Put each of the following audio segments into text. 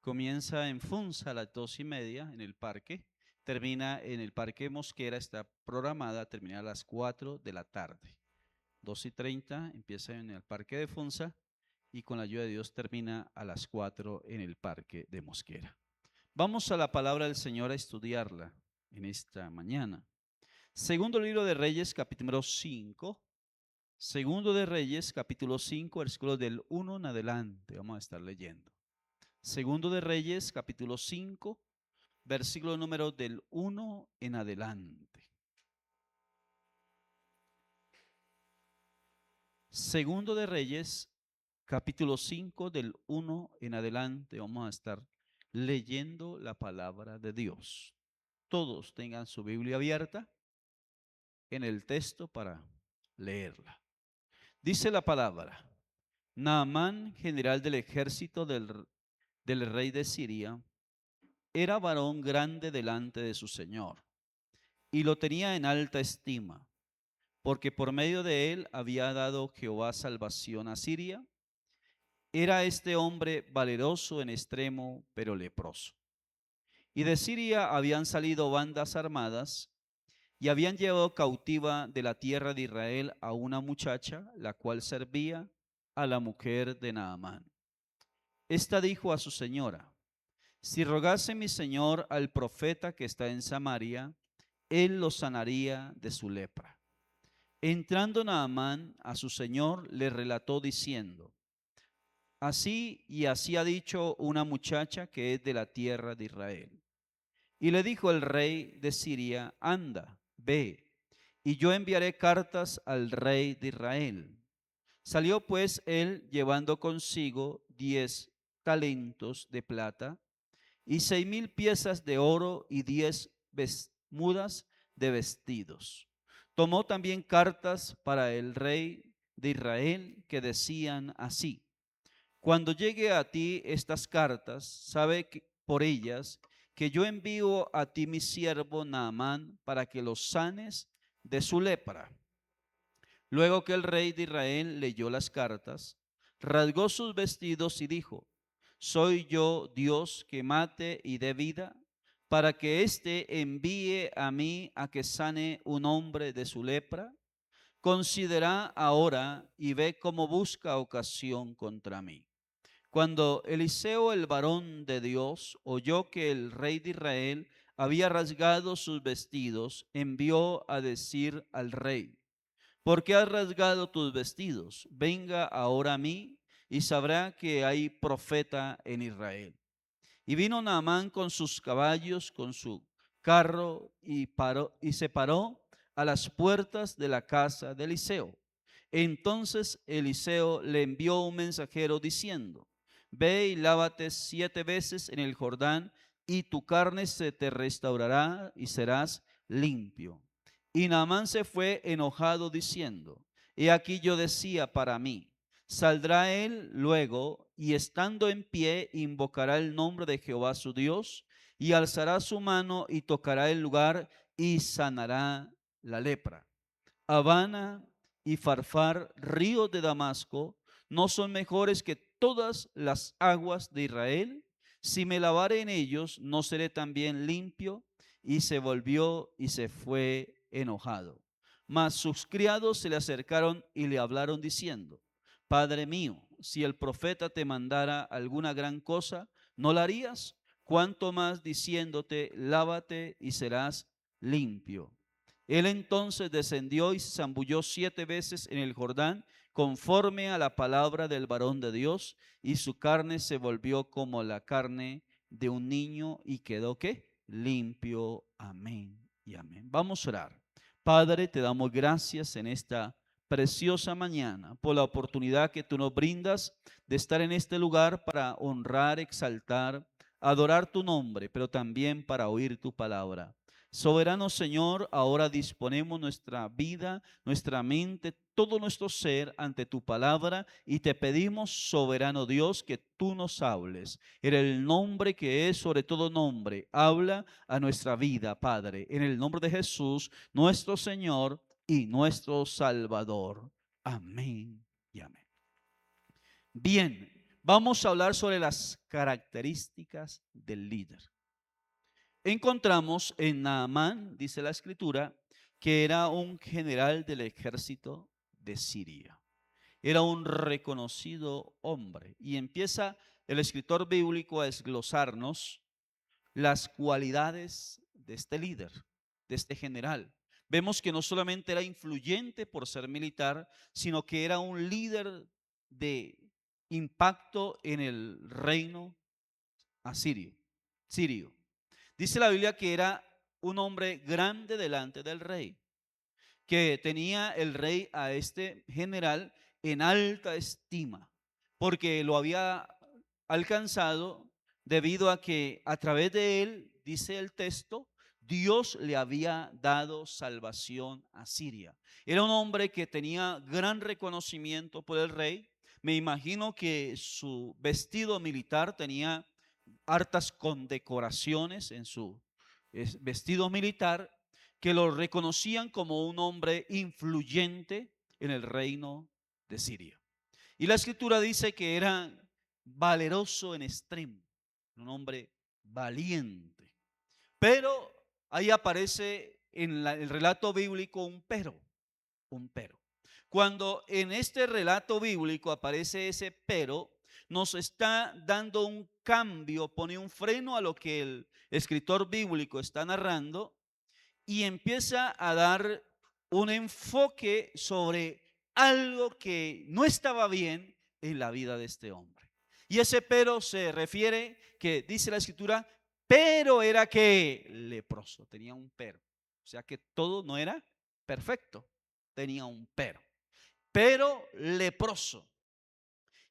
Comienza en Funza a las 2:30 en el parque, termina en el Parque Mosquera, está programada a terminar a las 4 de la tarde. 2:30 empieza en el Parque de Funza y con la ayuda de Dios termina a las 4 en el Parque de Mosquera. Vamos a la palabra del Señor a estudiarla en esta mañana. Segundo libro de Reyes, capítulo 5. Segundo de Reyes, capítulo 5, versículos del 1 en adelante. Vamos a estar leyendo. Segundo de Reyes, capítulo 5, versículo número del 1 en adelante. Segundo de Reyes, capítulo 5, del 1 en adelante. Vamos a estar leyendo la palabra de Dios. Todos tengan su Biblia abierta en el texto para leerla. Dice la palabra: Naamán, general del ejército del rey de Siria, era varón grande delante de su señor, y lo tenía en alta estima, porque por medio de él había dado Jehová salvación a Siria. Era este hombre valeroso en extremo, pero leproso. Y de Siria habían salido bandas armadas, y habían llevado cautiva de la tierra de Israel a una muchacha, la cual servía a la mujer de Naamán. Esta dijo a su señora: si rogase mi señor al profeta que está en Samaria, él lo sanaría de su lepra. Entrando Naamán a su señor, le relató diciendo: así y así ha dicho una muchacha que es de la tierra de Israel. Y le dijo el rey de Siria: anda, ve, y yo enviaré cartas al rey de Israel. Salió pues él llevando consigo 10 talentos de plata y 6,000 piezas de oro y 10 mudas de vestidos. Tomó también cartas para el rey de Israel que decían así: cuando llegue a ti estas cartas, sabe que por ellas que yo envío a ti mi siervo Naamán para que los sanes de su lepra. Luego que el rey de Israel leyó las cartas, rasgó sus vestidos y dijo: ¿soy yo Dios que mate y dé vida, para que éste envíe a mí a que sane un hombre de su lepra? Considera ahora y ve cómo busca ocasión contra mí. Cuando Eliseo, el varón de Dios, oyó que el rey de Israel había rasgado sus vestidos, envió a decir al rey: ¿por qué has rasgado tus vestidos? Venga ahora a mí y sabrá que hay profeta en Israel. Y vino Naamán con sus caballos, con su carro, y se paró a las puertas de la casa de Eliseo. Entonces Eliseo le envió un mensajero diciendo: ve y lávate 7 veces en el Jordán, y tu carne se te restaurará y serás limpio. Y Naamán se fue enojado diciendo: he aquí yo decía para mí: saldrá él luego y estando en pie invocará el nombre de Jehová su Dios y alzará su mano y tocará el lugar y sanará la lepra. Habana y Farfar, ríos de Damasco, ¿no son mejores que todas las aguas de Israel? Si me lavare en ellos, ¿no seré también limpio? Y se volvió y se fue enojado. Mas sus criados se le acercaron y le hablaron diciendo: Padre mío, si el profeta te mandara alguna gran cosa, ¿no la harías? Cuanto más diciéndote: lávate y serás limpio. Él entonces descendió y se zambulló 7 veces en el Jordán, conforme a la palabra del varón de Dios, y su carne se volvió como la carne de un niño y quedó ¿qué? Limpio. Amén y amén. Vamos a orar. Padre, te damos gracias en esta preciosa mañana por la oportunidad que tú nos brindas de estar en este lugar para honrar, exaltar, adorar tu nombre, pero también para oír tu palabra. Soberano Señor, ahora disponemos nuestra vida, nuestra mente, todo nuestro ser ante tu palabra y te pedimos, soberano Dios, que tú nos hables. En el nombre que es sobre todo nombre, habla a nuestra vida, Padre. En el nombre de Jesús, nuestro Señor y nuestro Salvador. Amén y amén. Bien, vamos a hablar sobre las características del líder. Encontramos en Naamán, dice la escritura, que era un general del ejército de Siria. Era un reconocido hombre. Y empieza el escritor bíblico a desglosarnos las cualidades de este líder, de este general. Vemos que no solamente era influyente por ser militar, sino que era un líder de impacto en el reino sirio. Dice la Biblia que era un hombre grande delante del rey, que tenía el rey a este general en alta estima, porque lo había alcanzado debido a que a través de él, dice el texto, Dios le había dado salvación a Siria. Era un hombre que tenía gran reconocimiento por el rey. Me imagino que su vestido militar tenía hartas condecoraciones en su vestido militar que lo reconocían como un hombre influyente en el reino de Siria. Y la escritura dice que era valeroso en extremo, un hombre valiente. Pero ahí aparece en el relato bíblico un pero, un pero. Cuando en este relato bíblico aparece ese pero, nos está dando un cambio, pone un freno a lo que el escritor bíblico está narrando y empieza a dar un enfoque sobre algo que no estaba bien en la vida de este hombre. Y ese pero se refiere que dice la escritura, pero era que leproso, tenía un pero. O sea que todo no era perfecto, tenía un pero leproso.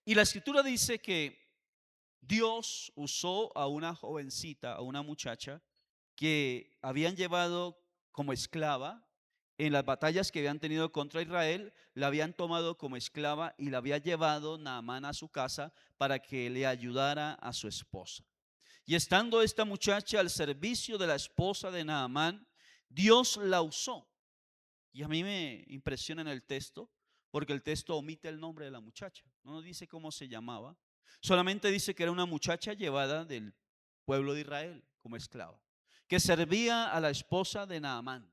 Y la escritura dice que Dios usó a una jovencita, a una muchacha que habían llevado como esclava en las batallas que habían tenido contra Israel, la habían tomado como esclava y la había llevado Naamán a su casa para que le ayudara a su esposa. Y estando esta muchacha al servicio de la esposa de Naamán, Dios la usó. Y a mí me impresiona en el texto, porque el texto omite el nombre de la muchacha. No nos dice cómo se llamaba. Solamente dice que era una muchacha llevada del pueblo de Israel como esclava, que servía a la esposa de Naamán.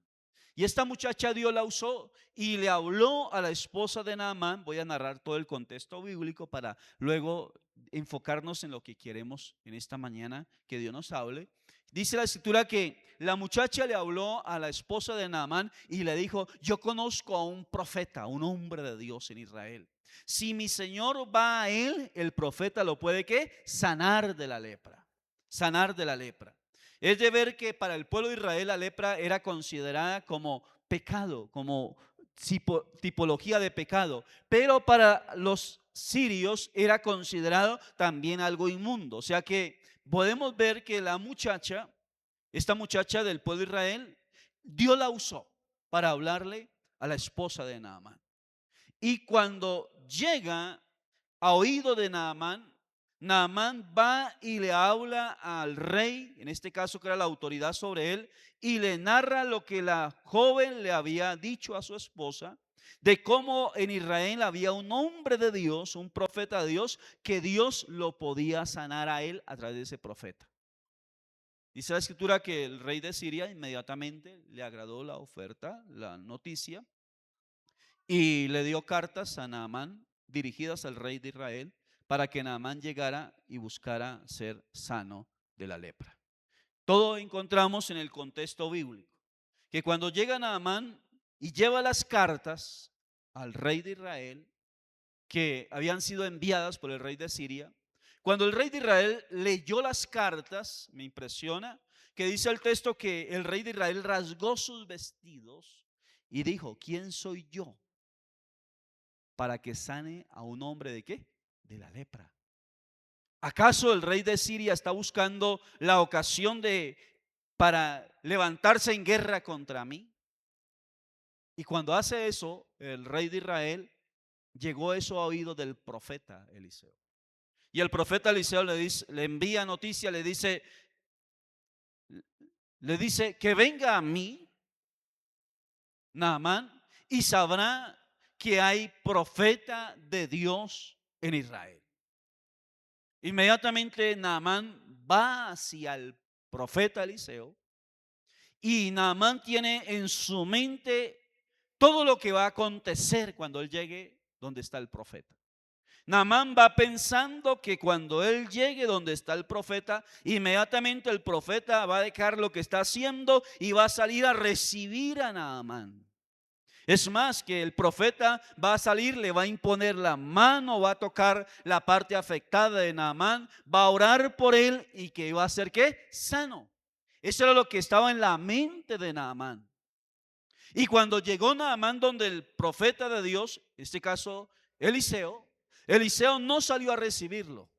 Y esta muchacha Dios la usó y le habló a la esposa de Naamán. Voy a narrar todo el contexto bíblico para luego enfocarnos en lo que queremos en esta mañana, que Dios nos hable. Dice la escritura que la muchacha le habló a la esposa de Naamán y le dijo: yo conozco a un profeta, un hombre de Dios en Israel. Si mi señor va a él, el profeta lo puede ¿qué? Sanar de la lepra. Sanar de la lepra. Es de ver que para el pueblo de Israel la lepra era considerada como pecado, como tipología de pecado, pero para los sirios era considerado también algo inmundo. O sea que podemos ver que la muchacha, esta muchacha del pueblo de Israel, Dios la usó para hablarle a la esposa de Naamán. Y cuando llega a oído de Naamán, Naamán va y le habla al rey, en este caso que era la autoridad sobre él, y le narra lo que la joven le había dicho a su esposa, de cómo en Israel había un hombre de Dios, un profeta de Dios, que Dios lo podía sanar a él a través de ese profeta. Dice la escritura que el rey de Siria inmediatamente le agradó la oferta, la noticia, y le dio cartas a Naamán dirigidas al rey de Israel para que Naamán llegara y buscara ser sano de la lepra. Todo encontramos en el contexto bíblico, que cuando llega Naamán y lleva las cartas al rey de Israel, que habían sido enviadas por el rey de Siria, cuando el rey de Israel leyó las cartas, me impresiona que dice el texto que el rey de Israel rasgó sus vestidos y dijo: ¿quién soy yo para que sane a un hombre de qué? De la lepra. ¿Acaso el rey de Siria está buscando la ocasión para levantarse en guerra contra mí? Y cuando hace eso, el rey de Israel, llegó eso a oído del profeta Eliseo. Y el profeta Eliseo le envía noticia, le dice que venga a mí, Naamán, y sabrá que hay profeta de Dios en Israel. Inmediatamente Naamán va hacia el profeta Eliseo y Naamán tiene en su mente todo lo que va a acontecer cuando él llegue donde está el profeta. Naamán va pensando que cuando él llegue donde está el profeta, inmediatamente el profeta va a dejar lo que está haciendo y va a salir a recibir a Naamán. Es más, que el profeta va a salir, le va a imponer la mano, va a tocar la parte afectada de Naamán, va a orar por él y que va a ser ¿qué? Sano. Eso era lo que estaba en la mente de Naamán. Y cuando llegó Naamán donde el profeta de Dios, en este caso Eliseo, Eliseo no salió a recibirlo,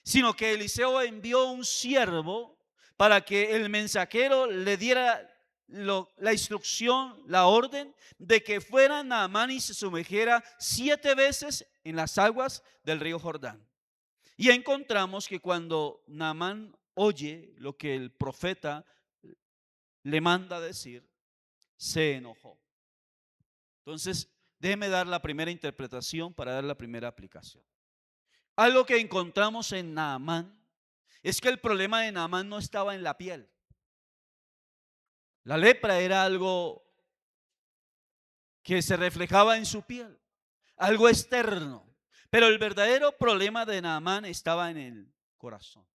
sino que Eliseo envió un siervo para que el mensajero le diera la instrucción, la orden de que fuera Naamán y se sumergiera 7 veces en las aguas del río Jordán. Y encontramos que cuando Naamán oye lo que el profeta le manda decir, se enojó. Entonces, déjeme dar la primera interpretación para dar la primera aplicación. Algo que encontramos en Naamán es que el problema de Naamán no estaba en la piel. La lepra era algo que se reflejaba en su piel, algo externo. Pero el verdadero problema de Naamán estaba en el corazón.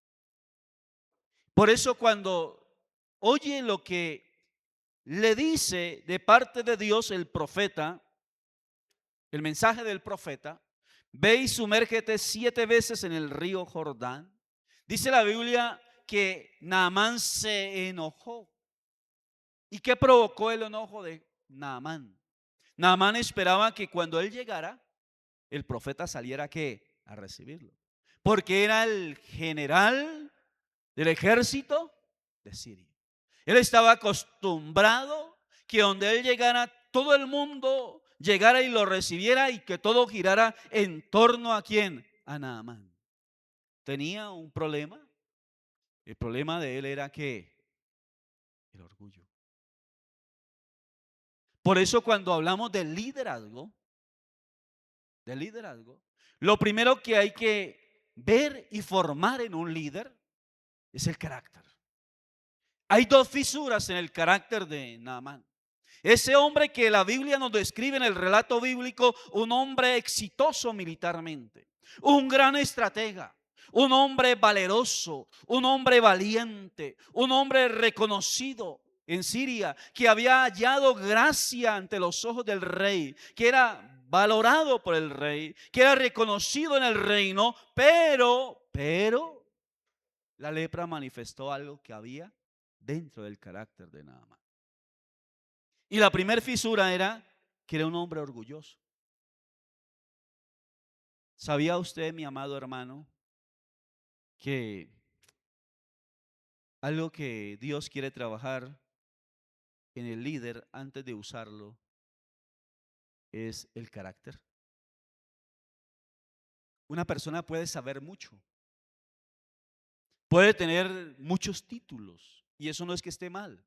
Por eso cuando oye lo que le dice de parte de Dios el profeta, el mensaje del profeta, ve y sumérgete 7 veces en el río Jordán. Dice la Biblia que Naamán se enojó. ¿Y qué provocó el enojo de Naamán? Naamán esperaba que cuando él llegara, el profeta saliera ¿qué? A recibirlo. Porque era el general del ejército de Siria. Él estaba acostumbrado que donde él llegara, todo el mundo llegara y lo recibiera y que todo girara en torno a quién, a Naamán. Tenía un problema. El problema de él era que el orgullo. Por eso cuando hablamos de liderazgo, lo primero que hay que ver y formar en un líder es el carácter. Hay 2 fisuras en el carácter de Naamán. Ese hombre que la Biblia nos describe en el relato bíblico, un hombre exitoso militarmente, un gran estratega, un hombre valeroso, un hombre valiente, un hombre reconocido en Siria, que había hallado gracia ante los ojos del rey, que era valorado por el rey, que era reconocido en el reino, pero la lepra manifestó algo que había dentro del carácter de Naamán. Y la primera fisura era que era un hombre orgulloso. ¿Sabía usted, mi amado hermano, que algo que Dios quiere trabajar en el líder antes de usarlo es el carácter? Una persona puede saber mucho, puede tener muchos títulos, y eso no es que esté mal.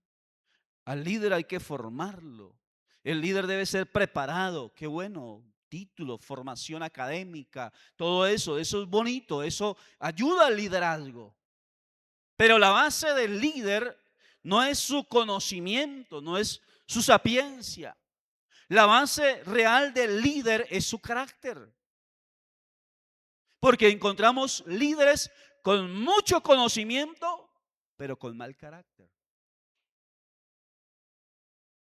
Al líder hay que formarlo. El líder debe ser preparado. Qué bueno, título, formación académica, todo eso es bonito, eso ayuda al liderazgo. Pero la base del líder no es su conocimiento, no es su sapiencia. La base real del líder es su carácter. Porque encontramos líderes con mucho conocimiento, pero con mal carácter.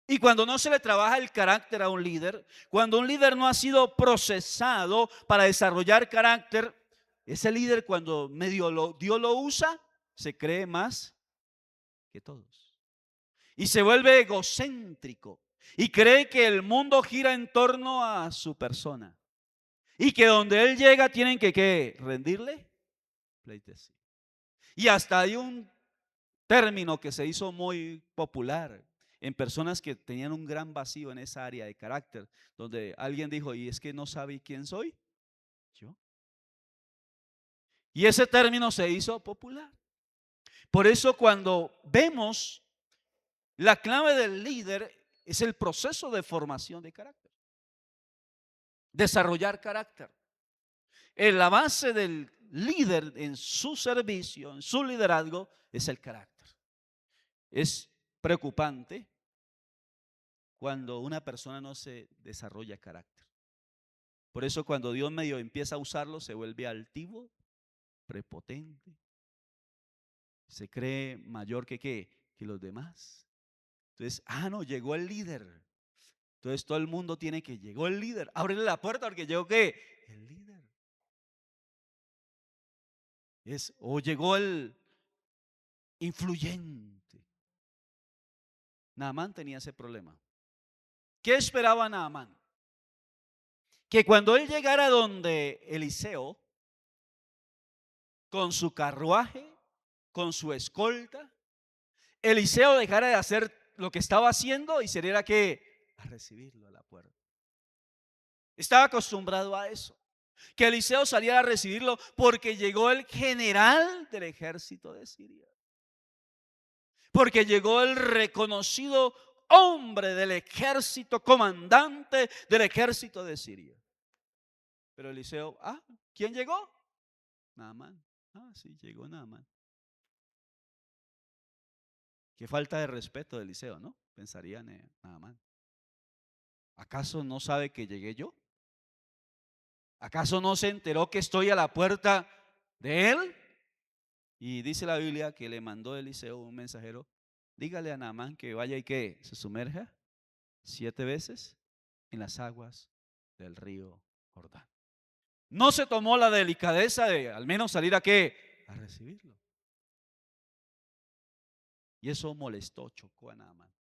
Y cuando no se le trabaja el carácter a un líder, cuando un líder no ha sido procesado para desarrollar carácter, ese líder cuando Dios lo usa, se cree más que todos. Y se vuelve egocéntrico y cree que el mundo gira en torno a su persona. Y que donde él llega tienen que ¿qué? Rendirle pleitesía. Y hasta hay un término que se hizo muy popular en personas que tenían un gran vacío en esa área de carácter, donde alguien dijo, ¿y es que no sabe quién soy? Yo. Y ese término se hizo popular. Por eso cuando vemos la clave del líder es el proceso de formación de carácter, desarrollar carácter. En la base del líder en su servicio, en su liderazgo, es el carácter. Es preocupante cuando una persona no se desarrolla carácter. Por eso cuando Dios medio empieza a usarlo, se vuelve altivo, prepotente, se cree mayor que los demás. Entonces, no, llegó el líder. Entonces todo el mundo tiene que, llegó el líder, ábrele la puerta porque llegó ¿qué? El líder. O llegó el influyente. Naamán tenía ese problema. ¿Qué esperaba Naamán? Que cuando él llegara donde Eliseo, con su carruaje, con su escolta, Eliseo dejara de hacer lo que estaba haciendo y se que a recibirlo a la puerta. Estaba acostumbrado a eso. Que Eliseo saliera a recibirlo porque llegó el general del ejército de Siria. Porque llegó el reconocido hombre del ejército, comandante del ejército de Siria. Pero Eliseo, ¿quién llegó? Naamán. Sí, llegó Naamán. Qué falta de respeto de Eliseo, ¿no? Pensarían en Naamán. ¿Acaso no sabe que llegué yo? ¿Acaso no se enteró que estoy a la puerta de él? Y dice la Biblia que le mandó Eliseo un mensajero: dígale a Naamán que vaya y que se sumerja 7 veces en las aguas del río Jordán. No se tomó la delicadeza de al menos salir a recibirlo. Y eso molestó, chocó a Naamán.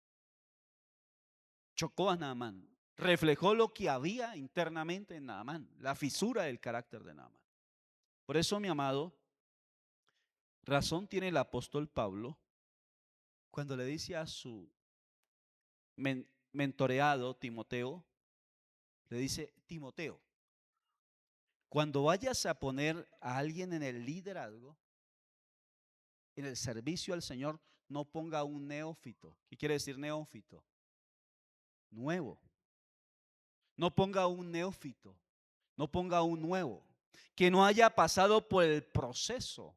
Chocó a Naamán. Reflejó lo que había internamente en Naamán, la fisura del carácter de Naamán. Por eso, mi amado, razón tiene el apóstol Pablo cuando le dice a su mentoreado Timoteo, le dice: Timoteo, cuando vayas a poner a alguien en el liderazgo, en el servicio al Señor, no ponga un neófito. ¿Qué quiere decir neófito? Nuevo. No ponga un neófito, no ponga un nuevo, que no haya pasado por el proceso.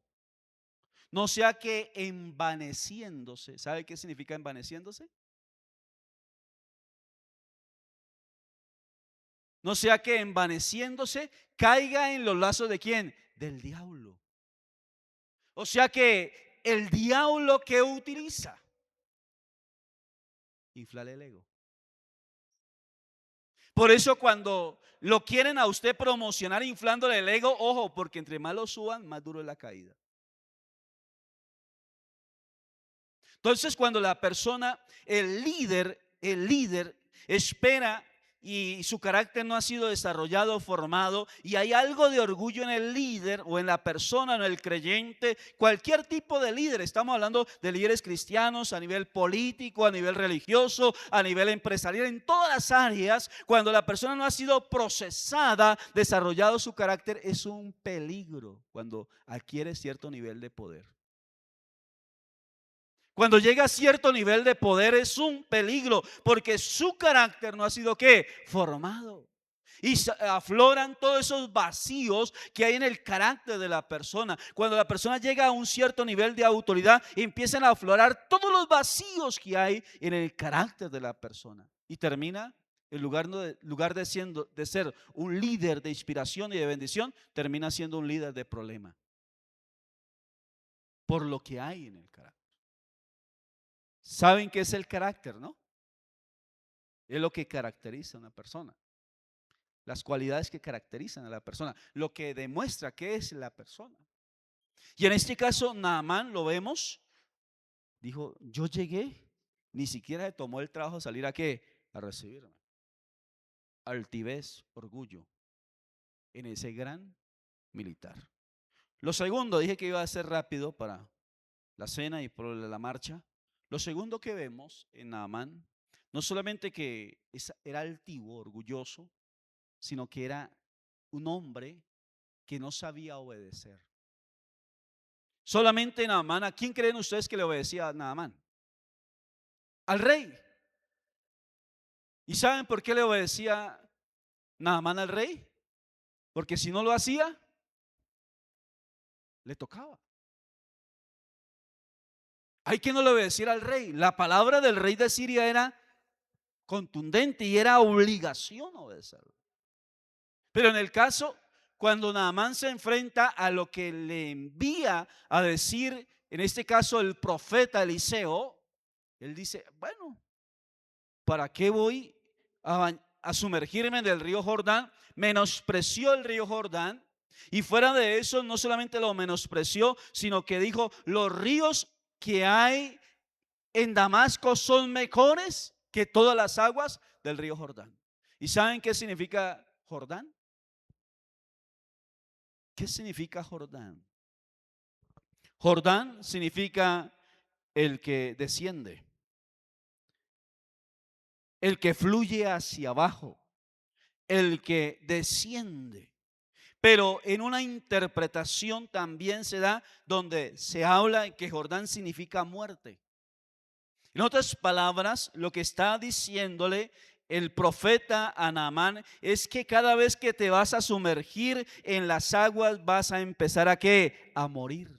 No sea que envaneciéndose, ¿sabe qué significa envaneciéndose? No sea que envaneciéndose caiga en los lazos de ¿quién? Del diablo. O sea que el diablo que utiliza, inflar el ego. Por eso cuando lo quieren a usted promocionar inflándole el ego, ojo, porque entre más lo suban, más duro es la caída. Entonces cuando la persona, el líder espera y su carácter no ha sido desarrollado, formado, y hay algo de orgullo en el líder o en la persona, en el creyente, cualquier tipo de líder, estamos hablando de líderes cristianos a nivel político, a nivel religioso, a nivel empresarial, en todas las áreas, cuando la persona no ha sido procesada, desarrollado su carácter, es un peligro cuando adquiere cierto nivel de poder. Cuando llega a cierto nivel de poder es un peligro porque su carácter no ha sido formado. Y afloran todos esos vacíos que hay en el carácter de la persona. Cuando la persona llega a un cierto nivel de autoridad, empiezan a aflorar todos los vacíos que hay en el carácter de la persona. Y termina, en lugar de ser un líder de inspiración y de bendición, termina siendo un líder de problema. Por lo que hay en el carácter. ¿Saben qué es el carácter, no? Es lo que caracteriza a una persona. Las cualidades que caracterizan a la persona. Lo que demuestra que es la persona. Y en este caso, Naamán, lo vemos, dijo: yo llegué, ni siquiera se tomó el trabajo de salir a a recibirme. Altivez, orgullo, en ese gran militar. Lo segundo, dije que iba a ser rápido para la cena y por la marcha. Lo segundo que vemos en Naamán, no solamente que era altivo, orgulloso, sino que era un hombre que no sabía obedecer. Solamente Naamán, ¿a quién creen ustedes que le obedecía a Naamán? Al rey. ¿Y saben por qué le obedecía Naamán al rey? Porque si no lo hacía, le tocaba. Hay que no le obedeciera al rey. La palabra del rey de Siria era contundente y era obligación obedecerlo. Pero en el caso, cuando Naamán se enfrenta a lo que le envía a decir, en este caso el profeta Eliseo, él dice, bueno, ¿para qué voy a sumergirme en el río Jordán? Menospreció el río Jordán. Y fuera de eso, no solamente lo menospreció, sino que dijo, los ríos que hay en Damasco son mejores que todas las aguas del río Jordán. ¿Y saben qué significa Jordán? ¿Qué significa Jordán? Jordán significa el que desciende, el que fluye hacia abajo, el que desciende. Pero en una interpretación también se da donde se habla que Jordán significa muerte. En otras palabras, lo que está diciéndole el profeta a Naamán es que cada vez que te vas a sumergir en las aguas vas a empezar a ¿qué? A morir.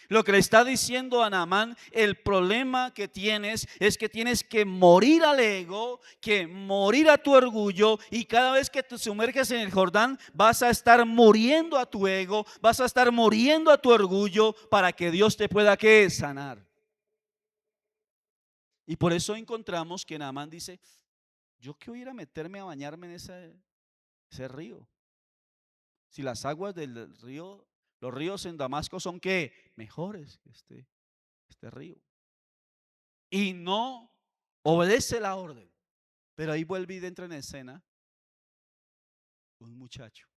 Lo que le está diciendo a Naamán, el problema que tienes es que tienes que morir al ego, que morir a tu orgullo, y cada vez que te sumerges en el Jordán vas a estar muriendo a tu ego, vas a estar muriendo a tu orgullo para que Dios te pueda ¿qué? Sanar. Y por eso encontramos que Naamán dice, yo qué voy a ir a meterme a bañarme en ese río. Si las aguas del río, los ríos en Damasco son ¿qué? Mejores que este río. Y no obedece la orden. Pero ahí vuelve y entra en escena un muchacho,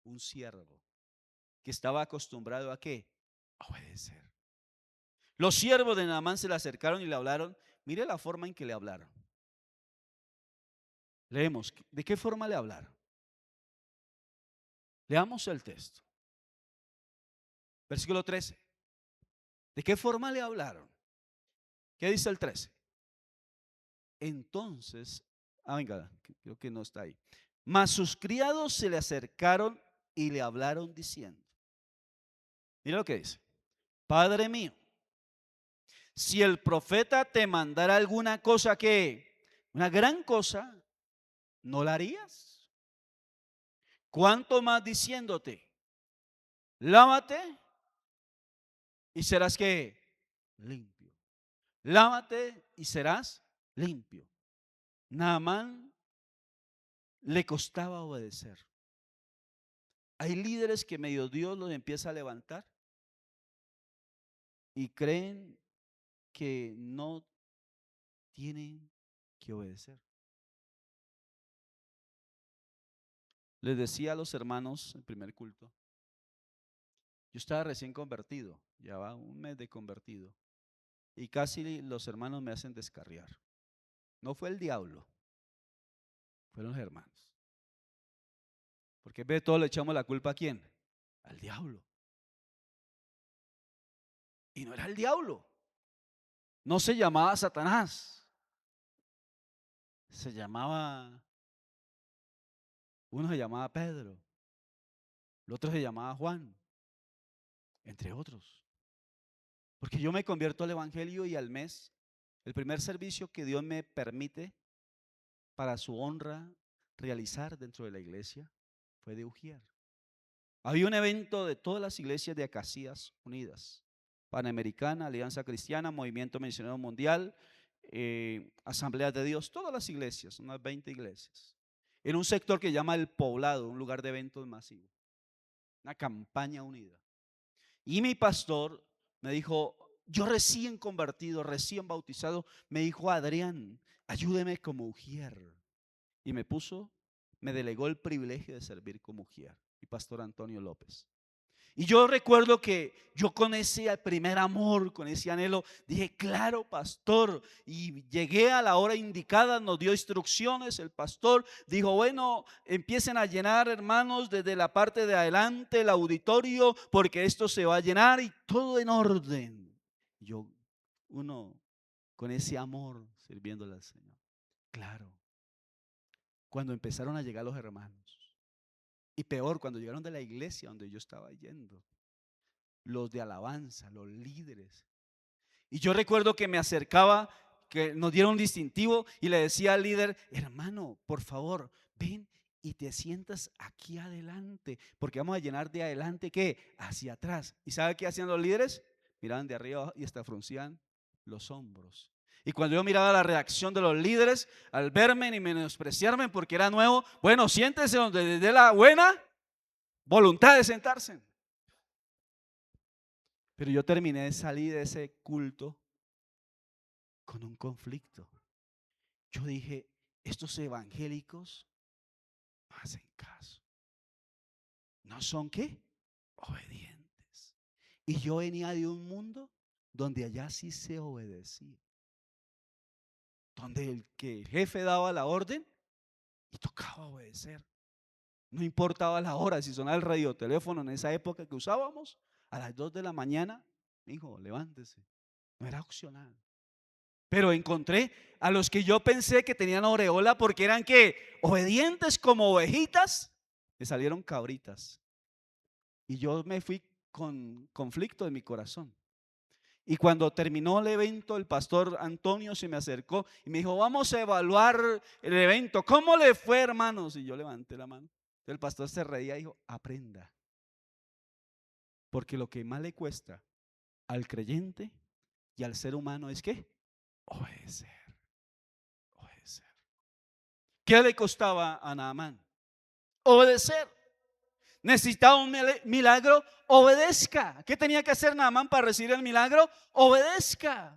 un siervo, que estaba acostumbrado ¿a qué? A obedecer. Los siervos de Naamán se le acercaron y le hablaron. Mire la forma en que le hablaron. Leemos, ¿de qué forma le hablaron? Leamos el texto. Versículo 13. ¿De qué forma le hablaron? ¿Qué dice el 13? Entonces, venga, creo que no está ahí. Mas sus criados se le acercaron y le hablaron diciendo, mira lo que dice, Padre mío, si el profeta te mandara alguna cosa una gran cosa, ¿no la harías? ¿Cuánto más diciéndote, lávate y serás ¿qué? Limpio. Lávate y serás limpio. Naamán le costaba obedecer. Hay líderes que medio Dios los empieza a levantar y creen que no tienen que obedecer. Les decía a los hermanos en primer culto, yo estaba recién convertido, ya va un mes de convertido, y casi los hermanos me hacen descarriar. No fue el diablo, fueron los hermanos. Porque ve, todos le echamos la culpa ¿a quién? Al diablo. Y no era el diablo, no se llamaba Satanás, se llamaba, uno se llamaba Pedro, el otro se llamaba Juan, entre otros. Porque yo me convierto al evangelio y al mes, el primer servicio que Dios me permite para su honra realizar dentro de la iglesia fue de Ujier. Había un evento de todas las iglesias de Acacías Unidas, Panamericana, Alianza Cristiana, Movimiento Misionero Mundial, Asambleas de Dios, todas las iglesias, unas 20 iglesias, en un sector que llama El Poblado, un lugar de eventos masivo, una campaña unida. Y mi pastor me dijo, yo recién convertido, recién bautizado, me dijo, Adrián, ayúdeme como Ujier. Y me delegó el privilegio de servir como Ujier, y pastor Antonio López. Y yo recuerdo que yo con ese primer amor, con ese anhelo, dije, claro, pastor. Y llegué a la hora indicada, nos dio instrucciones. El pastor dijo, bueno, empiecen a llenar, hermanos, desde la parte de adelante, el auditorio, porque esto se va a llenar y todo en orden. Yo, uno con ese amor, sirviéndole al Señor. Claro, cuando empezaron a llegar los hermanos. Y peor, cuando llegaron de la iglesia donde yo estaba yendo. los de alabanza, los líderes. Y yo recuerdo que me acercaba, que nos dieron un distintivo y le decía al líder: hermano, por favor, ven y te sientas aquí adelante, porque vamos a llenar de adelante, ¿qué? Hacia atrás. ¿Y sabe qué hacían los líderes? Miraban de arriba abajo y hasta fruncían los hombros. Y cuando yo miraba la reacción de los líderes al verme y menospreciarme porque era nuevo, bueno, siéntese donde les dé la buena voluntad de sentarse. Pero yo terminé, salí de ese culto con un conflicto. Yo dije: estos evangélicos no hacen caso. ¿No son qué? Obedientes. Y yo venía de un mundo donde allá sí se obedecía. Donde el jefe daba la orden y tocaba obedecer. No importaba la hora, si sonaba el radioteléfono en esa época que usábamos, a las 2 de la mañana, hijo, levántese. No era opcional. Pero encontré a los que yo pensé que tenían aureola porque eran que obedientes como ovejitas, me salieron cabritas. Y yo me fui con conflicto en mi corazón. Y cuando terminó el evento, el pastor Antonio se me acercó y me dijo: vamos a evaluar el evento. ¿Cómo le fue, hermanos? Y yo levanté la mano. Entonces el pastor se reía y dijo: aprenda. Porque lo que más le cuesta al creyente y al ser humano es ¿qué? Obedecer. Obedecer. ¿Qué le costaba a Naamán? Obedecer. Necesitaba un milagro, obedezca. ¿Qué tenía que hacer Naamán para recibir el milagro? Obedezca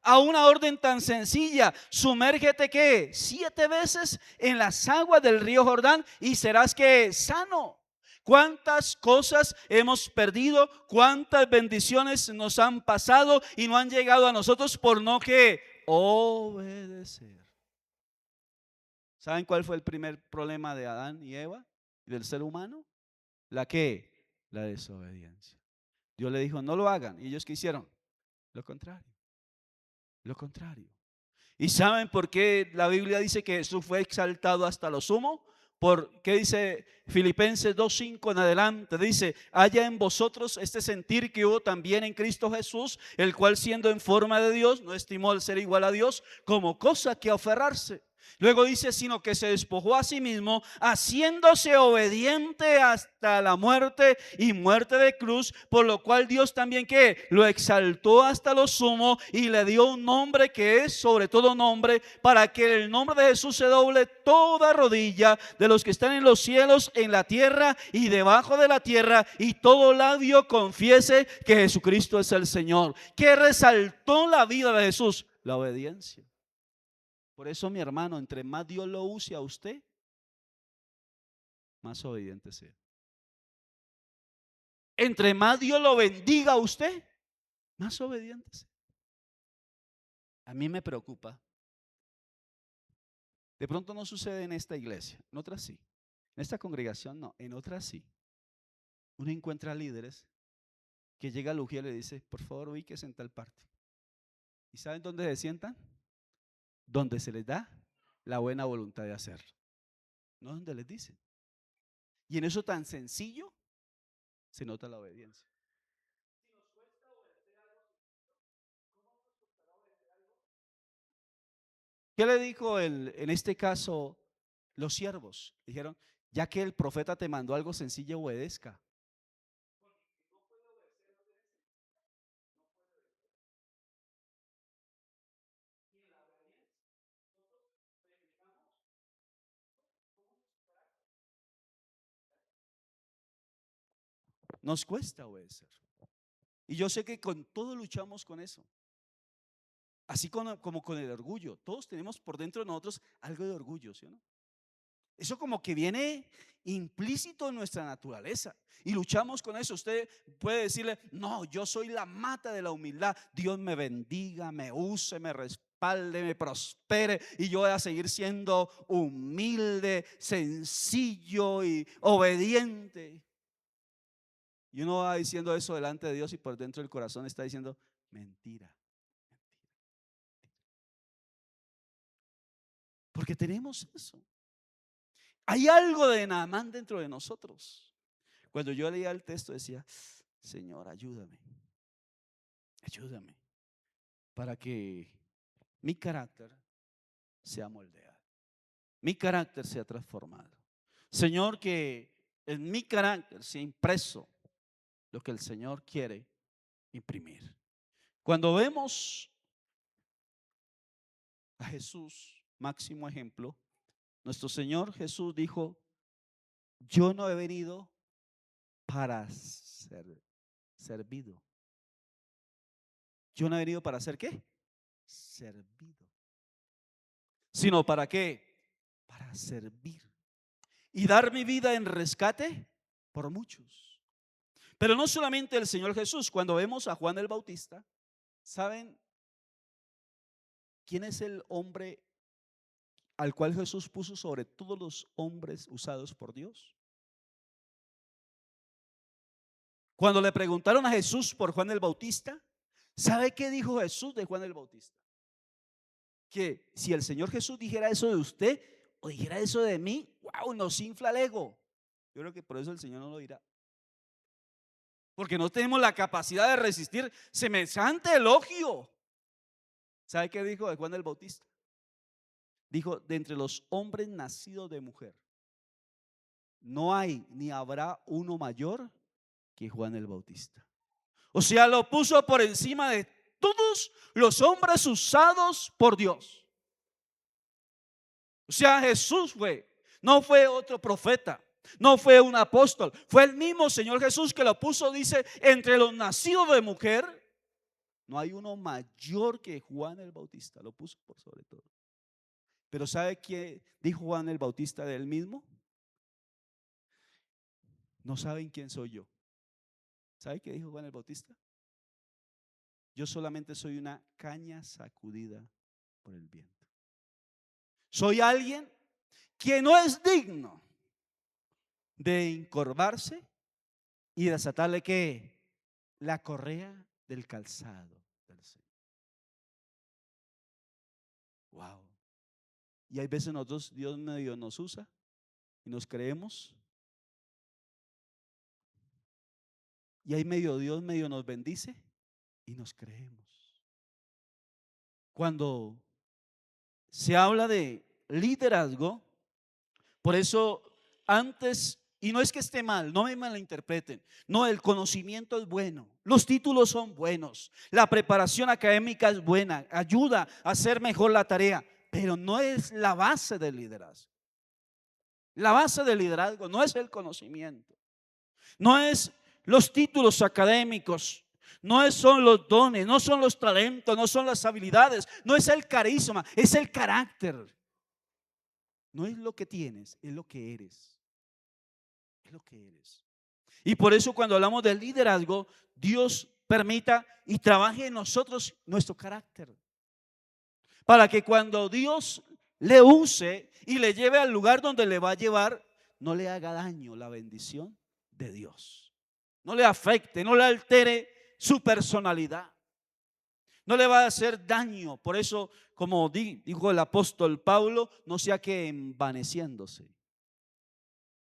a una orden tan sencilla: sumérgete ¿qué? 7 veces en las aguas del río Jordán y serás ¿qué? Sano. ¿Cuántas cosas hemos perdido? ¿Cuántas bendiciones nos han pasado y no han llegado a nosotros por no que obedecer? ¿Saben cuál fue el primer problema de Adán y Eva y del ser humano? ¿La qué? La desobediencia. Dios le dijo: no lo hagan. ¿Y ellos qué hicieron? Lo contrario. Lo contrario. ¿Y saben por qué la Biblia dice que Jesús fue exaltado hasta lo sumo? ¿Por qué dice Filipenses 2:5 en adelante? Dice: haya en vosotros este sentir que hubo también en Cristo Jesús, el cual siendo en forma de Dios, no estimó el ser igual a Dios como cosa que aferrarse. Luego dice: sino que se despojó a sí mismo, haciéndose obediente hasta la muerte y muerte de cruz, por lo cual Dios también que lo exaltó hasta lo sumo y le dio un nombre que es sobre todo nombre, para que en el nombre de Jesús se doble toda rodilla de los que están en los cielos, en la tierra y debajo de la tierra, y todo labio confiese que Jesucristo es el Señor. ¿Qué resaltó la vida de Jesús? La obediencia. Por eso, mi hermano, entre más Dios lo use a usted, más obediente sea. Entre más Dios lo bendiga a usted, más obediente sea. A mí me preocupa. De pronto no sucede en esta iglesia, en otras sí. En esta congregación no, en otras sí. Uno encuentra líderes que llega a Lugia y le dice: por favor, ubíquese en tal parte. ¿Y saben dónde se sientan? Donde se les da la buena voluntad de hacerlo, no donde les dicen. Y en eso tan sencillo se nota la obediencia. ¿Qué le dijo en este caso los siervos? Dijeron: ya que el profeta te mandó algo sencillo, obedezca. Nos cuesta obedecer. Y yo sé que con todo luchamos con eso. Así como con el orgullo. Todos tenemos por dentro de nosotros algo de orgullo, ¿sí o no? Eso como que viene implícito en nuestra naturaleza y luchamos con eso. Usted puede decirle: no, yo soy la mata de la humildad. Dios me bendiga, me use, me respalde, me prospere y yo voy a seguir siendo humilde, sencillo y obediente. Y uno va diciendo eso delante de Dios y por dentro del corazón está diciendo: mentira. Porque tenemos eso. Hay algo de Naamán dentro de nosotros. Cuando yo leía el texto decía: Señor, ayúdame, ayúdame para que mi carácter sea moldeado, mi carácter sea transformado. Señor, que en mi carácter sea impreso lo que el Señor quiere imprimir. Cuando vemos a Jesús, máximo ejemplo, nuestro Señor Jesús dijo: yo no he venido para ser servido. Yo no he venido para ser ¿qué? Servido. Sino para qué? Para servir y dar mi vida en rescate por muchos. Pero no solamente el Señor Jesús. Cuando vemos a Juan el Bautista, ¿saben quién es el hombre al cual Jesús puso sobre todos los hombres usados por Dios? Cuando le preguntaron a Jesús por Juan el Bautista, ¿sabe qué dijo Jesús de Juan el Bautista? Que si el Señor Jesús dijera eso de usted o dijera eso de mí, wow, nos infla el ego. Yo creo que por eso el Señor no lo dirá, porque no tenemos la capacidad de resistir semejante elogio. ¿Sabe qué dijo de Juan el Bautista? Dijo: de entre los hombres nacidos de mujer, no hay ni habrá uno mayor que Juan el Bautista. O sea, lo puso por encima de todos los hombres usados por Dios. O sea, Jesús no fue otro profeta, no fue un apóstol, fue el mismo Señor Jesús que lo puso. Dice: entre los nacidos de mujer, no hay uno mayor que Juan el Bautista. Lo puso por sobre todo. Pero ¿sabe qué dijo Juan el Bautista de él mismo? No saben quién soy yo. ¿Sabe qué dijo Juan el Bautista? Yo solamente soy una caña sacudida por el viento. Soy alguien que no es digno de encorvarse y desatarle ¿qué? La correa del calzado del Señor. Wow. Y hay veces nosotros, Dios medio nos usa y nos creemos. Y hay medio Dios medio nos bendice y nos creemos. Cuando se habla de liderazgo, por eso antes, y no es que esté mal, no me malinterpreten, no, el conocimiento es bueno, los títulos son buenos, la preparación académica es buena, ayuda a hacer mejor la tarea, pero no es la base del liderazgo. La base del liderazgo no es el conocimiento, no es los títulos académicos, son los dones, no son los talentos, no son las habilidades, no es el carisma, es el carácter. No es lo que tienes, es lo que eres. Es lo que eres. Y por eso cuando hablamos del liderazgo, Dios permita y trabaje en nosotros nuestro carácter, para que cuando Dios le use y le lleve al lugar donde le va a llevar, no le haga daño la bendición de Dios, no le afecte, no le altere su personalidad, no le va a hacer daño. Por eso, como dijo el apóstol Pablo, no sea que envaneciéndose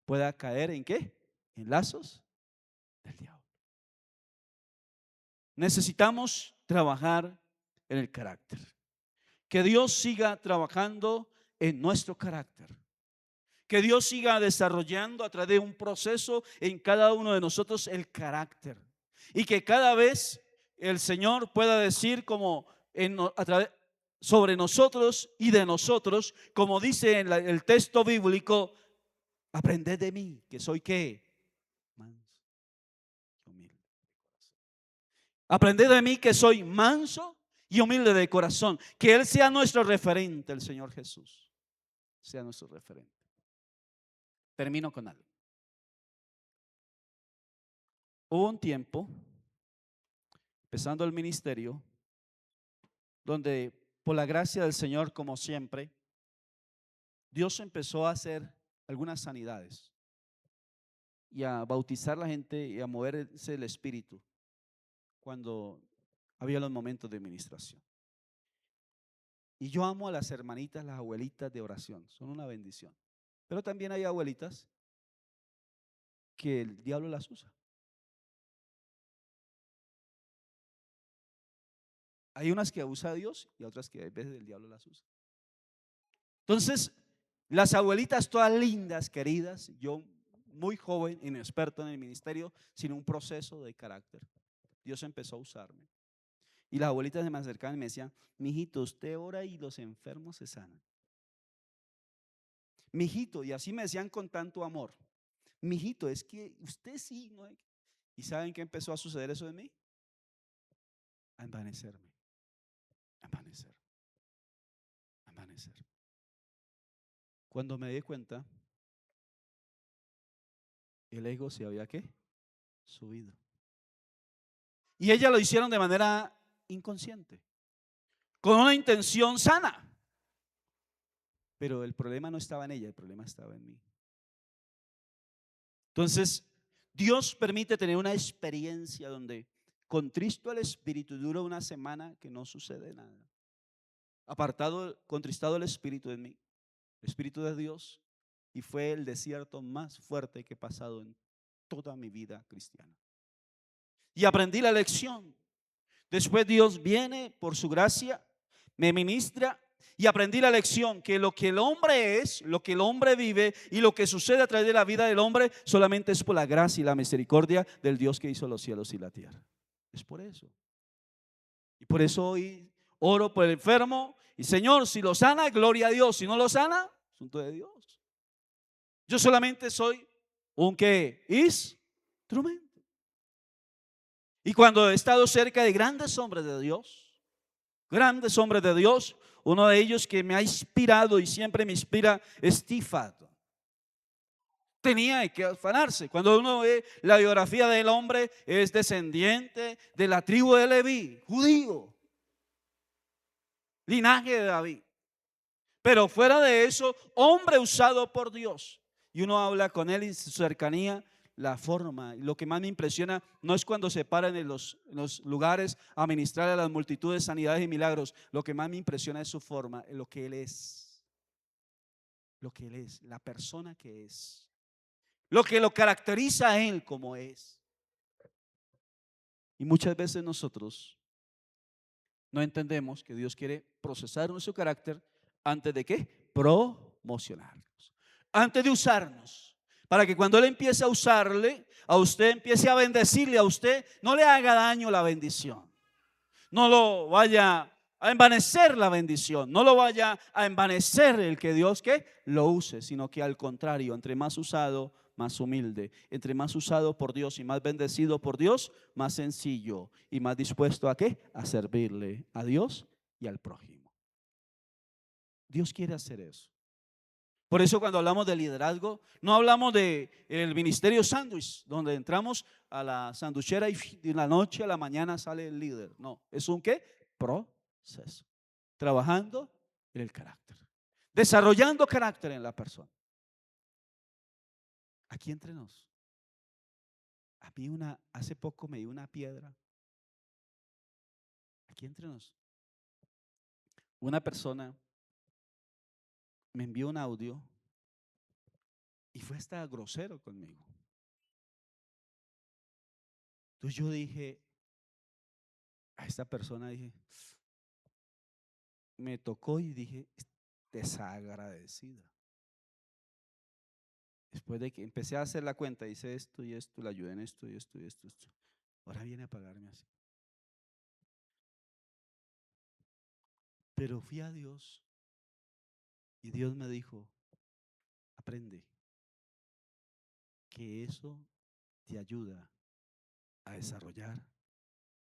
pueda caer ¿en qué? En lazos del diablo. Necesitamos trabajar en el carácter. Que Dios siga trabajando en nuestro carácter. Que Dios siga desarrollando a través de un proceso en cada uno de nosotros el carácter. Y que cada vez el Señor pueda decir como sobre nosotros y de nosotros, como dice en el texto bíblico: aprended de mí, que soy ¿qué? Manso y humilde. Aprended de mí, que soy manso y humilde de corazón. Que Él sea nuestro referente, el Señor Jesús sea nuestro referente. Termino con algo. Hubo un tiempo, empezando el ministerio, donde por la gracia del Señor, como siempre, Dios empezó a hacer algunas sanidades y a bautizar a la gente y a moverse el Espíritu cuando había los momentos de ministración. Y yo amo a las hermanitas, las abuelitas de oración, son una bendición. Pero también hay abuelitas que el diablo las usa. Hay unas que usa Dios y otras que a veces el diablo las usa. Entonces, las abuelitas todas lindas, queridas, yo muy joven, inexperto en el ministerio, sin un proceso de carácter. Dios empezó a usarme. Y las abuelitas se me acercaban y me decían: mijito, usted ora y los enfermos se sanan. Mijito, y así me decían con tanto amor: mijito, es que usted sí, ¿no? ¿Y saben qué empezó a suceder eso de mí? A envanecerme, a envanecer, a envanecer. Cuando me di cuenta, el ego se había, ¿qué?, subido. Y ellas lo hicieron de manera inconsciente, con una intención sana. Pero el problema no estaba en ella, el problema estaba en mí. Entonces, Dios permite tener una experiencia donde contristo al espíritu dura una semana que no sucede nada. Apartado, contristado el espíritu en mí, el espíritu de Dios, y fue el desierto más fuerte que he pasado en toda mi vida cristiana. Y aprendí la lección. Después Dios viene por su gracia, me ministra y aprendí la lección que lo que el hombre es, lo que el hombre vive y lo que sucede a través de la vida del hombre solamente es por la gracia y la misericordia del Dios que hizo los cielos y la tierra. Es por eso. Y por eso hoy oro por el enfermo y Señor, si lo sana, gloria a Dios. Si no lo sana, asunto de Dios. Yo solamente soy un ¿qué? Instrumento. Y cuando he estado cerca de grandes hombres de Dios, uno de ellos que me ha inspirado y siempre me inspira es Tifado. Tenía que afanarse. Cuando uno ve la biografía del hombre, es descendiente de la tribu de Leví, judío, linaje de David. Pero fuera de eso, hombre usado por Dios. Y uno habla con él y su cercanía, la forma. Y lo que más me impresiona no es cuando se paran en los lugares a ministrar a las multitudes sanidades y milagros. Lo que más me impresiona es su forma, lo que él es. Lo que él es, la persona que es. Lo que lo caracteriza a él como es. Y muchas veces nosotros no entendemos que Dios quiere procesar nuestro carácter antes de ¿qué? Promocionarnos. Antes de usarnos. Para que cuando Él empiece a usarle, a usted empiece a bendecirle, a usted no le haga daño la bendición. No lo vaya a envanecer la bendición. No lo vaya a envanecer el que Dios que lo use, sino que al contrario, entre más usado, más humilde, entre más usado por Dios y más bendecido por Dios, más sencillo y más dispuesto a ¿qué? A servirle a Dios y al prójimo. Dios quiere hacer eso. Por eso cuando hablamos de liderazgo, no hablamos de el ministerio sándwich, donde entramos a la sanduchera y de la noche a la mañana sale el líder. No, es un ¿qué? Proceso. Trabajando en el carácter. Desarrollando carácter en la persona. Aquí entre nos. A mí hace poco me dio una piedra. Aquí entre nos. Una persona me envió un audio y fue hasta grosero conmigo. Entonces yo dije a esta persona, me tocó y dije, desagradecida. Después de que empecé a hacer la cuenta, hice esto y esto, le ayudé en esto y esto y esto, esto. Ahora viene a pagarme así. Pero fui a Dios y Dios me dijo, aprende que eso te ayuda a desarrollar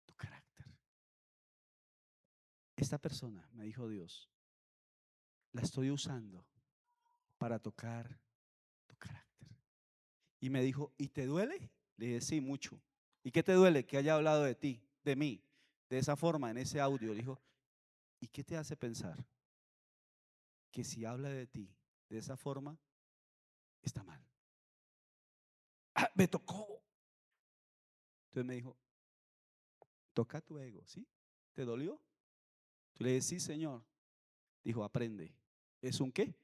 tu carácter. Esta persona, me dijo Dios, la estoy usando para tocar tu carácter. Y me dijo, ¿y te duele? Le dije, sí, mucho. ¿Y qué te duele? Que haya hablado de ti, de mí, de esa forma, en ese audio. Le dijo, ¿y qué te hace pensar que si habla de ti de esa forma, está mal? Ah, me tocó. Entonces me dijo, toca tu ego, ¿sí? ¿Te dolió? Yo le dije, sí, Señor. Dijo, aprende. ¿Es un qué?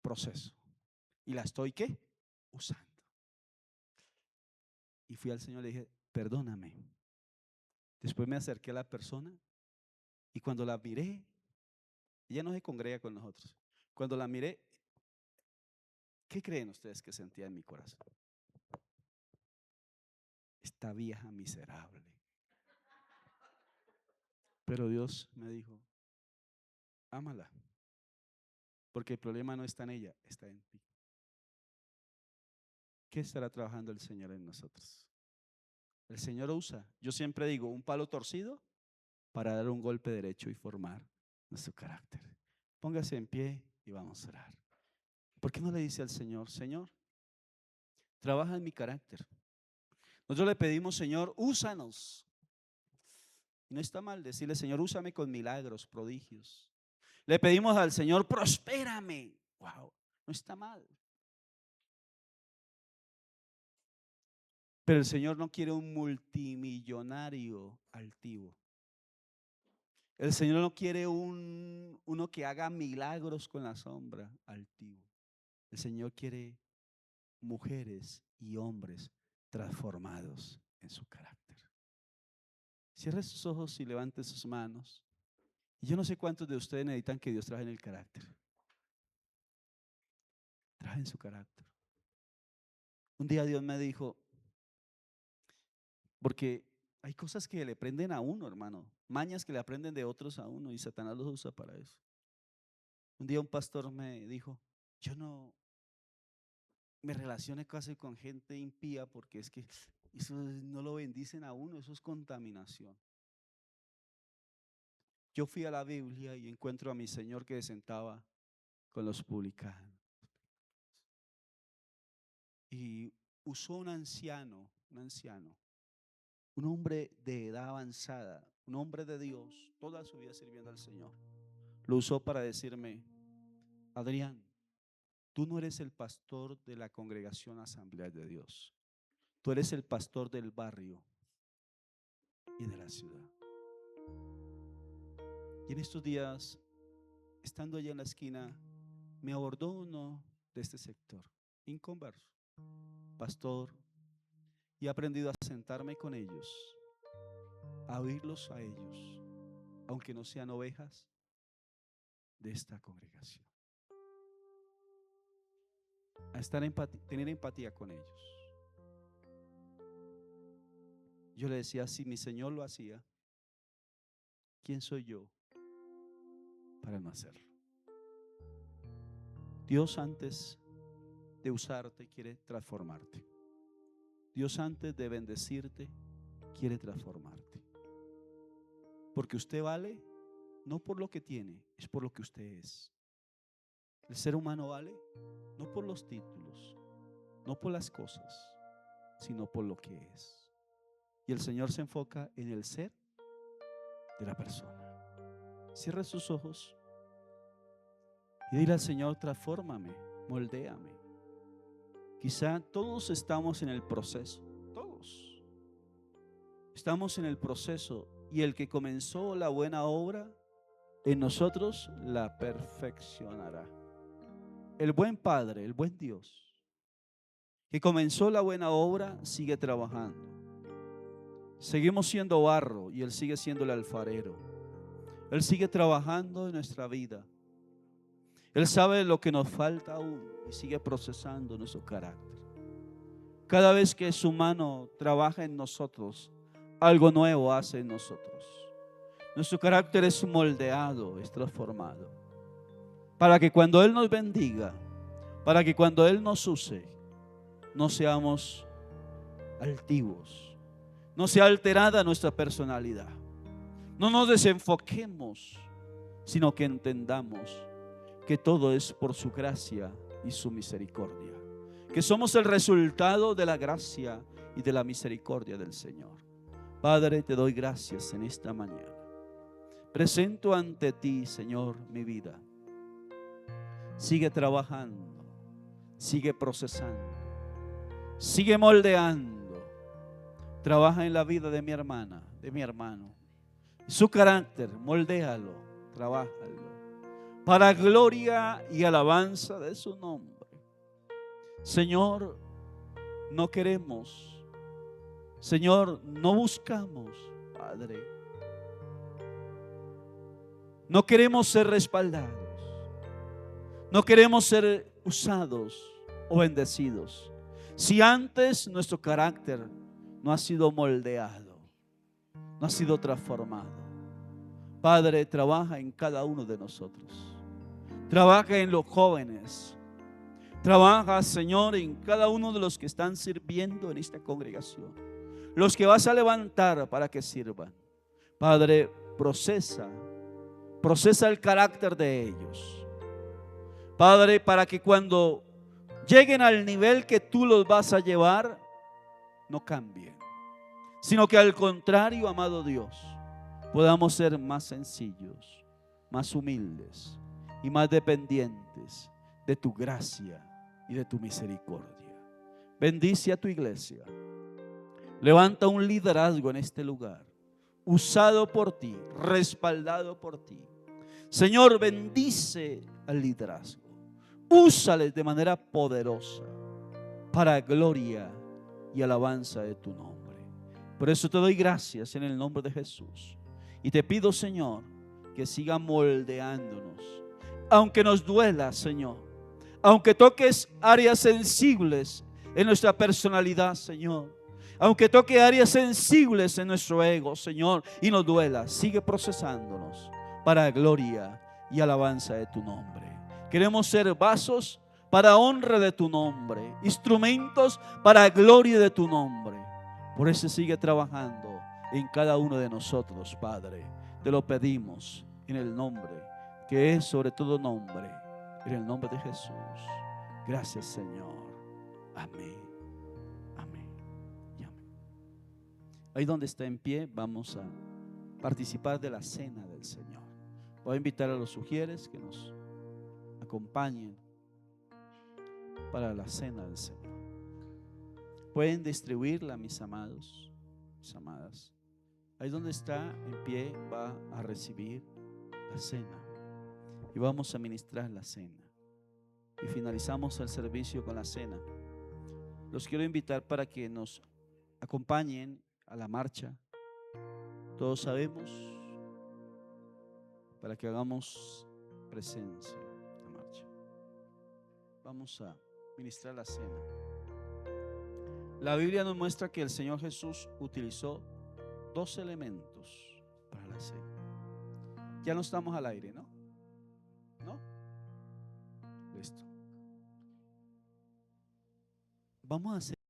Proceso. ¿Y la estoy qué? Usando. Y fui al Señor y le dije, perdóname. Después me acerqué a la persona Y cuando la miré, ella no se congrega con nosotros. Cuando la miré, ¿qué creen ustedes que sentía en mi corazón? Esta vieja miserable. Pero Dios me dijo, ámala, porque el problema no está en ella, está en ti. ¿Qué estará trabajando el Señor en nosotros? El Señor usa, yo siempre digo, un palo torcido para dar un golpe derecho y formar nuestro carácter. Póngase en pie y vamos a orar. ¿Por qué no le dice al Señor, Señor, trabaja en mi carácter? Nosotros le pedimos, Señor, úsanos. No está mal decirle, Señor, úsame con milagros, prodigios. Le pedimos al Señor, prospérame. Wow, no está mal. Pero el Señor no quiere un multimillonario altivo. El Señor no quiere uno que haga milagros con la sombra altivo. El Señor quiere mujeres y hombres transformados en su carácter. Cierre sus ojos y levante sus manos. Y yo no sé cuántos de ustedes necesitan que Dios trabaje en el carácter. Trabaje en su carácter. Un día Dios me dijo, porque hay cosas que le prenden a uno, hermano, mañas que le aprenden de otros a uno y Satanás los usa para eso. Un día un pastor me dijo, yo no me relacione casi con gente impía porque es que eso no lo bendicen a uno, eso es contaminación. Yo fui a la Biblia y encuentro a mi Señor que se sentaba con los publicanos y usó un anciano, un hombre de edad avanzada, un hombre de Dios, toda su vida sirviendo al Señor. Lo usó para decirme, Adrián, tú no eres el pastor de la congregación Asamblea de Dios, tú eres el pastor del barrio y de la ciudad. Y en estos días, estando allá en la esquina, me abordó uno de este sector, inconverso, pastor, y he aprendido a sentarme con ellos, a oírlos a ellos, aunque no sean ovejas de esta congregación, a tener empatía con ellos. Yo le decía, si mi Señor lo hacía, ¿quién soy yo para no hacerlo? Dios antes de usarte quiere transformarte. Dios antes de bendecirte quiere transformarte. Porque usted vale no por lo que tiene, es por lo que usted es. El ser humano vale no por los títulos, no por las cosas, sino por lo que es. Y el Señor se enfoca en el ser de la persona. Cierra sus ojos y dile al Señor, transfórmame, moldéame. Quizá todos estamos en el proceso, todos estamos en el proceso, y el que comenzó la buena obra en nosotros la perfeccionará. El buen Padre, el buen Dios, que comenzó la buena obra, sigue trabajando. Seguimos siendo barro y Él sigue siendo el alfarero. Él sigue trabajando en nuestra vida. Él sabe lo que nos falta aún y sigue procesando nuestro carácter. Cada vez que su mano trabaja en nosotros, algo nuevo hace en nosotros. Nuestro carácter es moldeado, es transformado. Para que cuando Él nos bendiga, para que cuando Él nos use, no seamos altivos, no sea alterada nuestra personalidad, no nos desenfoquemos, sino que entendamos que todo es por su gracia y su misericordia, que somos el resultado de la gracia y de la misericordia del Señor. Padre, te doy gracias en esta mañana. Presento ante ti, Señor, mi vida. Sigue trabajando, sigue procesando, sigue moldeando. Trabaja en la vida de mi hermana, de mi hermano. Su carácter, moldéalo, trabájalo, para gloria y alabanza de su nombre. Señor, no queremos, Señor, no buscamos, Padre, No queremos ser respaldados. No queremos ser usados o bendecidos si antes nuestro carácter no ha sido moldeado, no ha sido transformado. Padre, trabaja en cada uno de nosotros. Trabaja en los jóvenes. Trabaja, Señor, en cada uno de los que están sirviendo en esta congregación. Los que vas a levantar para que sirvan. Padre, procesa el carácter de ellos. Padre, para que cuando lleguen al nivel que tú los vas a llevar, no cambien, sino que al contrario, amado Dios, podamos ser más sencillos, más humildes y más dependientes de tu gracia y de tu misericordia. Bendice a tu iglesia. Levanta un liderazgo en este lugar, usado por ti, respaldado por ti. Señor, bendice al liderazgo. Úsales de manera poderosa para gloria y alabanza de tu nombre. Por eso te doy gracias en el nombre de Jesús. Y te pido, Señor, que siga moldeándonos. Aunque nos duela, Señor. Aunque toques áreas sensibles en nuestra personalidad, Señor. Aunque toque áreas sensibles en nuestro ego, Señor, y nos duela, sigue procesándonos para gloria y alabanza de tu nombre. Queremos ser vasos para honra de tu nombre, instrumentos para gloria de tu nombre. Por eso sigue trabajando en cada uno de nosotros, Padre. Te lo pedimos en el nombre que es sobre todo nombre, en el nombre de Jesús. Gracias, Señor. Amén. Amén y amén. Ahí donde está en pie, vamos a participar de la cena del Señor. Voy a invitar a los sugieres que nos acompañen para la cena del Señor. Pueden distribuirla, mis amados, mis amadas. Ahí donde está en pie va a recibir la cena y vamos a ministrar la cena y finalizamos el servicio con la cena. Los quiero invitar para que nos acompañen a la marcha. Todos sabemos, para que hagamos presencia en la marcha. Vamos a ministrar la cena. La Biblia nos muestra que el Señor Jesús utilizó 2 elementos para la cena. Ya no estamos al aire, ¿no? ¿No? Listo. Vamos a hacer